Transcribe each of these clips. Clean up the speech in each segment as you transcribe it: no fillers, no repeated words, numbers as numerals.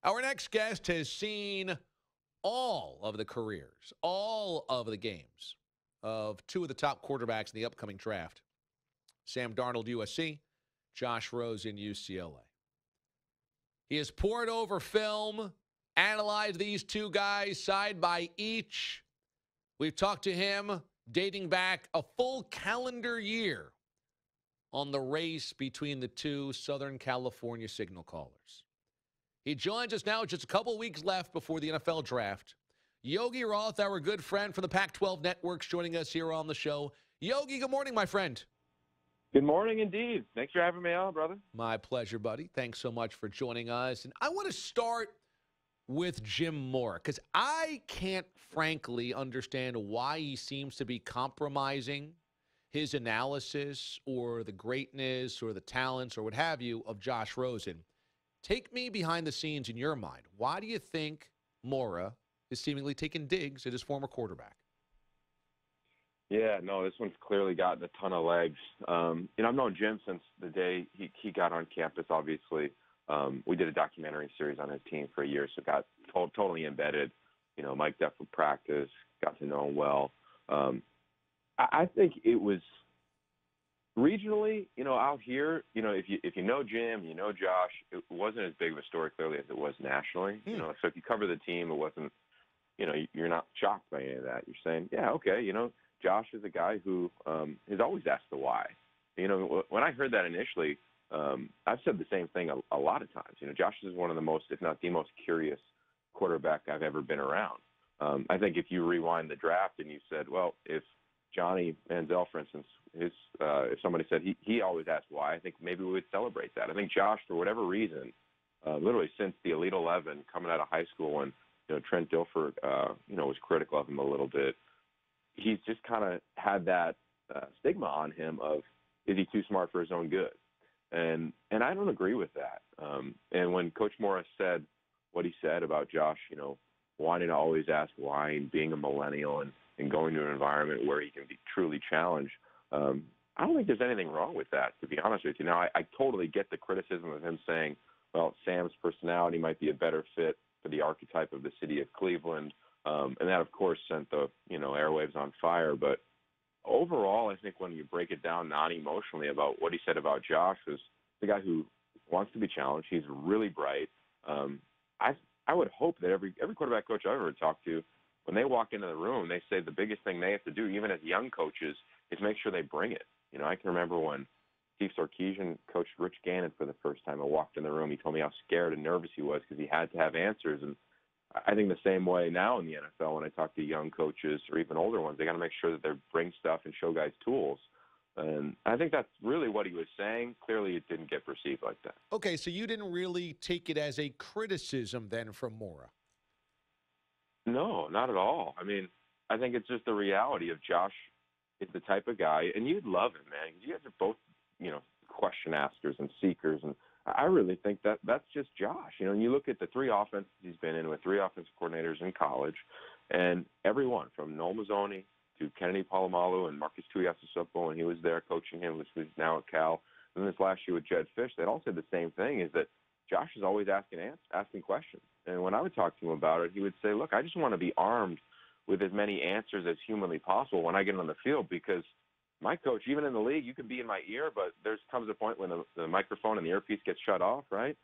Our next guest has seen all of the careers, all of the games of two of the top quarterbacks in the upcoming draft. Sam Darnold, USC, Josh Rosen, UCLA. He has poured over film, analyzed these two guys side by each. We've talked to him dating back a full calendar year on the race between the two Southern California signal callers. He joins us now, just a couple weeks left before the NFL draft. Yogi Roth, our good friend from the Pac-12 Networks, joining us here on the show. Yogi, good morning, my friend. Good morning, indeed. Thanks for having me on, brother. My pleasure, buddy. Thanks so much for joining us. And I want to start with Jim Mora, because I can't frankly understand why he seems to be compromising his analysis or the greatness or the talents or what have you of Josh Rosen. Take me behind the scenes in your mind. Why do you think Mora is seemingly taking digs at his former quarterback? Yeah, no, this one's clearly gotten a ton of legs. I've known Jim since the day he got on campus, obviously. We did a documentary series on his team for a year, so got totally embedded, mic'd up for practice, got to know him well. I think it was regionally, out here, if you know Jim, you know Josh, it wasn't as big of a story clearly as it was nationally. So if you cover the team, it wasn't, you're not shocked by any of that. You're saying, yeah, okay, Josh is a guy who has always asked the why. When I heard that initially, I've said the same thing a lot of times. Josh is one of the most, if not the most curious quarterback I've ever been around. I think if you rewind the draft and you said, well, if Johnny Manziel, for instance, if somebody said he always asked why, I think maybe we would celebrate that. I think Josh, for whatever reason, literally since the Elite 11 coming out of high school when Trent Dilfer, was critical of him a little bit, he's just kind of had that stigma on him of, is he too smart for his own good? And I don't agree with that. And when Coach Morris said what he said about Josh, wanting to always ask why and being a millennial and going to an environment where he can be truly challenged, I don't think there's anything wrong with that, to be honest with you. Now, I totally get the criticism of him saying, well, Sam's personality might be a better fit for the archetype of the city of Cleveland. And that, of course, sent the, airwaves on fire. But overall, I think when you break it down non-emotionally about what he said about Josh, was the guy who wants to be challenged. He's really bright. I would hope that every quarterback coach I've ever talked to, when they walk into the room, they say the biggest thing they have to do, even as young coaches, is make sure they bring it. I can remember when Steve Sarkisian coached Rich Gannon for the first time. I walked in the room. He told me how scared and nervous he was because he had to have answers. And I think the same way now in the NFL when I talk to young coaches or even older ones, they got to make sure that they bring stuff and show guys tools. And I think that's really what he was saying. Clearly, it didn't get perceived like that. Okay, so you didn't really take it as a criticism then from Mora? No, not at all. I mean, I think it's just the reality of Josh is the type of guy, and you'd love him, man. You guys are both, question askers and seekers, and I really think that that's just Josh. And you look at the three offenses he's been in with three offensive coordinators in college, and everyone from Noel Mazzoni to Kennedy Palomalu and Marcus Tuiasosopo when he was there coaching him, who's now at Cal, and this last year with Jed Fish, they all said the same thing, is that Josh is always asking questions. And when I would talk to him about it, he would say, look, I just want to be armed with as many answers as humanly possible when I get on the field, because my coach, even in the league, you can be in my ear, but there comes a point when the microphone and the earpiece gets shut off, right?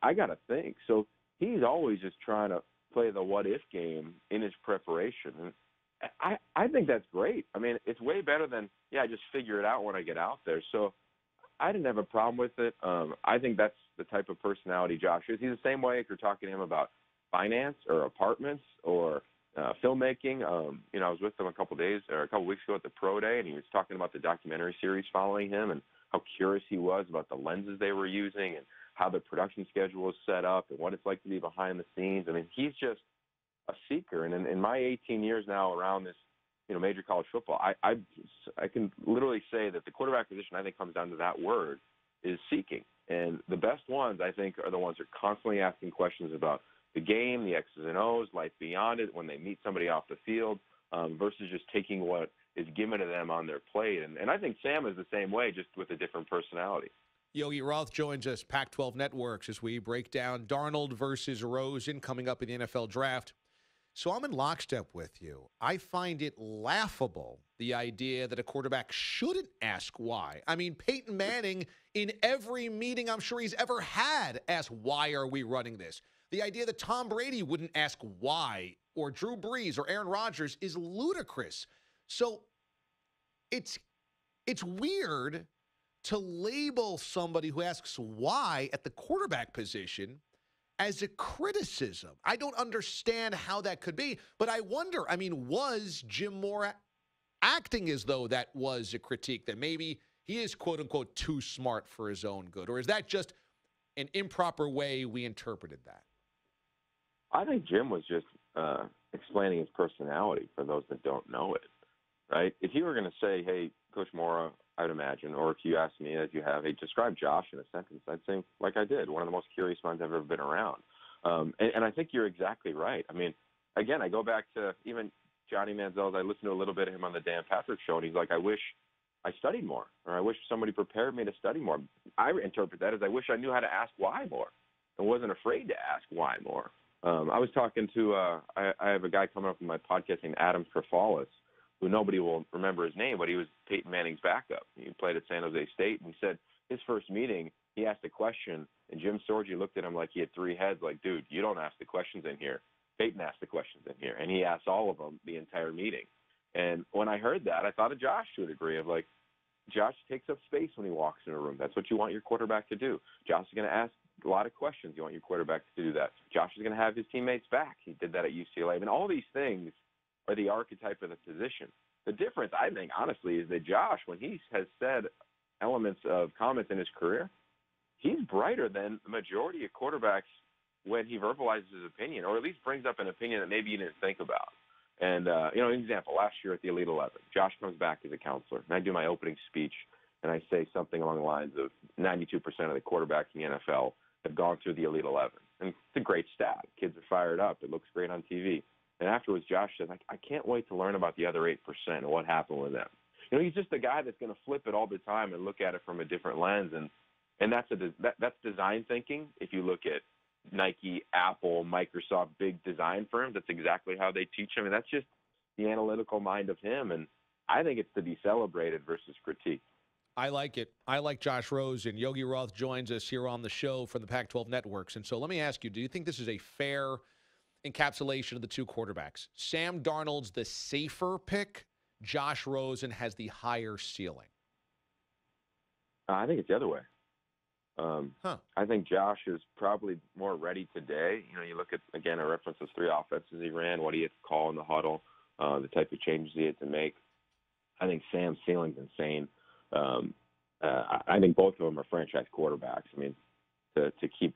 I got to think. So he's always just trying to play the what-if game in his preparation. And I think that's great. I mean, it's way better than, I just figure it out when I get out there. So I didn't have a problem with it. I think that's the type of personality Josh is. He's the same way if you're talking to him about finance or apartments or filmmaking. I was with him a couple weeks ago at the Pro Day, and he was talking about the documentary series following him and how curious he was about the lenses they were using and how the production schedule was set up and what it's like to be behind the scenes. I mean, he's just a seeker. And in my 18 years now around this, major college football, I can literally say that the quarterback position, I think, comes down to that word, is seeking. And the best ones, I think, are the ones that are constantly asking questions about the game, the X's and O's, life beyond it, when they meet somebody off the field, versus just taking what is given to them on their plate. And I think Sam is the same way, just with a different personality. Yogi Roth joins us, Pac-12 Networks, as we break down Darnold versus Rosen coming up in the NFL Draft. So I'm in lockstep with you. I find it laughable, the idea that a quarterback shouldn't ask why. I mean, Peyton Manning, in every meeting I'm sure he's ever had, asked, why are we running this? The idea that Tom Brady wouldn't ask why, or Drew Brees or Aaron Rodgers, is ludicrous. So it's weird to label somebody who asks why at the quarterback position as a criticism. I don't understand how that could be, but I wonder, I mean, was Jim Moore acting as though that was a critique, that maybe he is, quote unquote, too smart for his own good? Or is that just an improper way we interpreted that? I think Jim was just explaining his personality for those that don't know it, right? If you were going to say, hey, Coach Mora, I'd imagine, or if you asked me, as you have, hey, describe Josh in a sentence, I'd say, like I did, one of the most curious minds I've ever been around. And I think you're exactly right. I mean, again, I go back to even Johnny Manziel's. I listened to a little bit of him on the Dan Patrick Show, and he's like, I wish I studied more, or I wish somebody prepared me to study more. I interpret that as I wish I knew how to ask why more and wasn't afraid to ask why more. I was talking to I have a guy coming up in my podcast named Adam Trefalis, who nobody will remember his name, but he was Peyton Manning's backup. He played at San Jose State, and he said his first meeting, he asked a question, and Jim Sorgi looked at him like he had three heads, like, dude, you don't ask the questions in here. Peyton asked the questions in here, and he asked all of them the entire meeting. And when I heard that, I thought of Josh to a degree of, like, Josh takes up space when he walks in a room. That's what you want your quarterback to do. Josh is going to ask a lot of questions. You want your quarterback to do that. Josh is going to have his teammates back. He did that at UCLA. I mean, all these things are the archetype of the position. The difference, I think, honestly, is that Josh, when he has said elements of comments in his career, he's brighter than the majority of quarterbacks when he verbalizes his opinion, or at least brings up an opinion that maybe you didn't think about. And, an example, last year at the Elite 11, Josh comes back as a counselor, and I do my opening speech, and I say something along the lines of 92% of the quarterbacks in the NFL have gone through the Elite 11. And it's a great stat. Kids are fired up. It looks great on TV. And afterwards, Josh says, I can't wait to learn about the other 8% and what happened with them. He's just a guy that's going to flip it all the time and look at it from a different lens. And that's design thinking. If you look at Nike, Apple, Microsoft, big design firms, that's exactly how they teach them. And that's just the analytical mind of him. And I think it's to be celebrated versus critiqued. I like it. I like Josh Rosen. Yogi Roth joins us here on the show from the Pac-12 Networks. And so let me ask you, do you think this is a fair encapsulation of the two quarterbacks? Sam Darnold's the safer pick. Josh Rosen has the higher ceiling. I think it's the other way. I think Josh is probably more ready today. You look at, again, I reference those three offenses he ran, what he had to call in the huddle, the type of changes he had to make. I think Sam's ceiling's insane. I think both of them are franchise quarterbacks. I mean, to keep,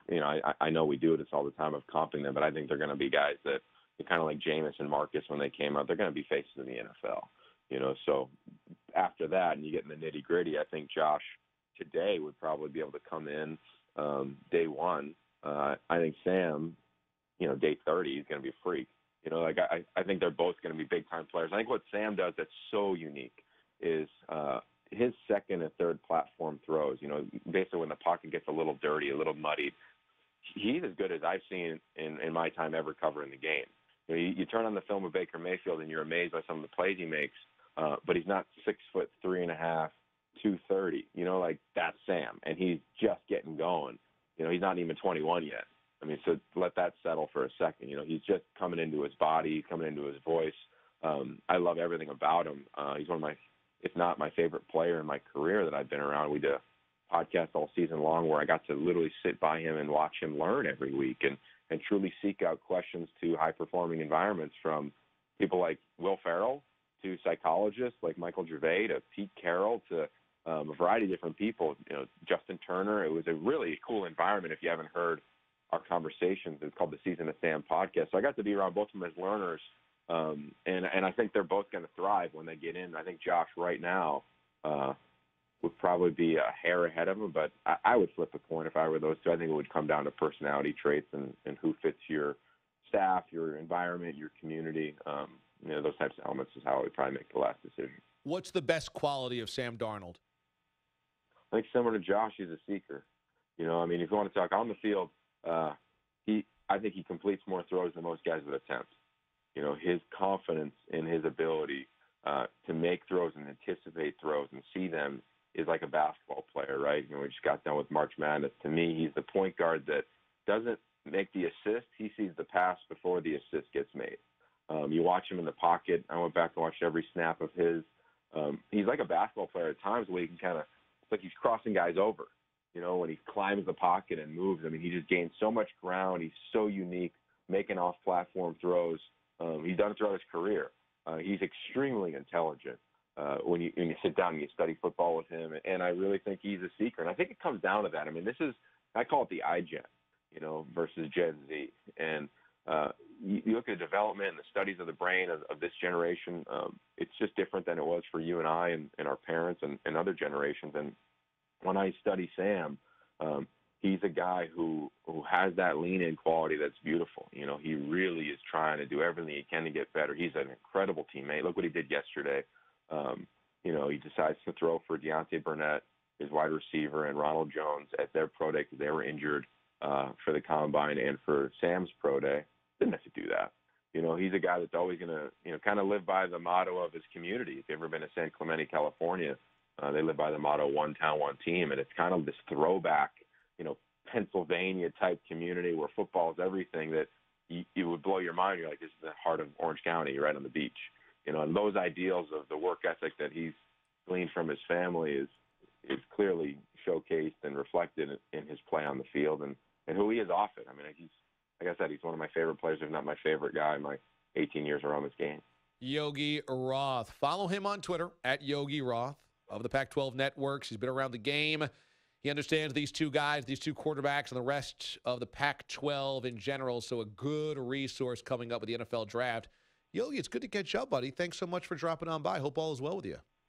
I know we do this all the time of comping them, but I think they're going to be guys that are kind of like Jameis and Marcus when they came out. They're going to be faces in the NFL. So after that, and you get in the nitty gritty, I think Josh today would probably be able to come in day one. I think Sam, day 30, is going to be a freak. I think they're both going to be big-time players. I think what Sam does that's so unique is his second and third platform throws, basically when the pocket gets a little dirty, a little muddied, he's as good as I've seen in my time ever covering the game. You turn on the film of Baker Mayfield and you're amazed by some of the plays he makes, but he's not 6'3.5", 230. That's Sam, and he's just getting going. He's not even 21 yet. I mean, so let that settle for a second. He's just coming into his body, coming into his voice. I love everything about him. He's one of my, if not my favorite player in my career that I've been around. We did a podcast all season long where I got to literally sit by him and watch him learn every week and truly seek out questions to high-performing environments, from people like Will Ferrell to psychologists like Michael Gervais to Pete Carroll to a variety of different people, Justin Turner. It was a really cool environment. If you haven't heard our conversations, it's called the Season of Sam podcast. So I got to be around both of them as learners. And I think they're both going to thrive when they get in. I think Josh right now would probably be a hair ahead of him, but I would flip a coin if I were those two. I think it would come down to personality traits and who fits your staff, your environment, your community. Those types of elements is how I would probably make the last decision. What's the best quality of Sam Darnold? I think similar to Josh, he's a seeker. You know, I mean, if you want to talk on the field, I think he completes more throws than most guys would attempt. You know, his confidence in his ability to make throws and anticipate throws and see them is like a basketball player, right? You know, we just got done with March Madness. To me, he's the point guard that doesn't make the assist. He sees the pass before the assist gets made. You watch him in the pocket. I went back and watched every snap of his. He's like a basketball player at times where he can kind of, it's like he's crossing guys over. You know, when he climbs the pocket and moves, I mean, he just gains so much ground. He's so unique, making off-platform throws. He's done it throughout his career. He's extremely intelligent when you sit down and you study football with him. And I really think he's a seeker. And I think it comes down to that. I mean, I call it the iGen, you know, versus Gen Z. And you look at the development and the studies of the brain of this generation, it's just different than it was for you and I and our parents and other generations. And when I study Sam, he's a guy who has that lean-in quality that's beautiful. You know, he really is trying to do everything he can to get better. He's an incredible teammate. Look what he did yesterday. You know, he decides to throw for Deontay Burnett, his wide receiver, and Ronald Jones at their pro day because they were injured for the combine and for Sam's pro day. Didn't have to do that. You know, he's a guy that's always going to, you know, kind of live by the motto of his community. If you've ever been to San Clemente, California, they live by the motto, one town, one team. And it's kind of this throwback, you know, Pennsylvania-type community where football is everything that you would blow your mind. You're like, this is the heart of Orange County, right on the beach. You know, and those ideals of the work ethic that he's gleaned from his family is clearly showcased and reflected in his play on the field and who he is off it. I mean, like I said, he's one of my favorite players, if not my favorite guy in my 18 years around this game. Yogi Roth. Follow him on Twitter, at Yogi Roth of the Pac-12 Networks. He's been around the game. He understands these two guys, these two quarterbacks, and the rest of the Pac-12 in general, so a good resource coming up with the NFL Draft. Yogi, it's good to catch up, buddy. Thanks so much for dropping on by. Hope all is well with you.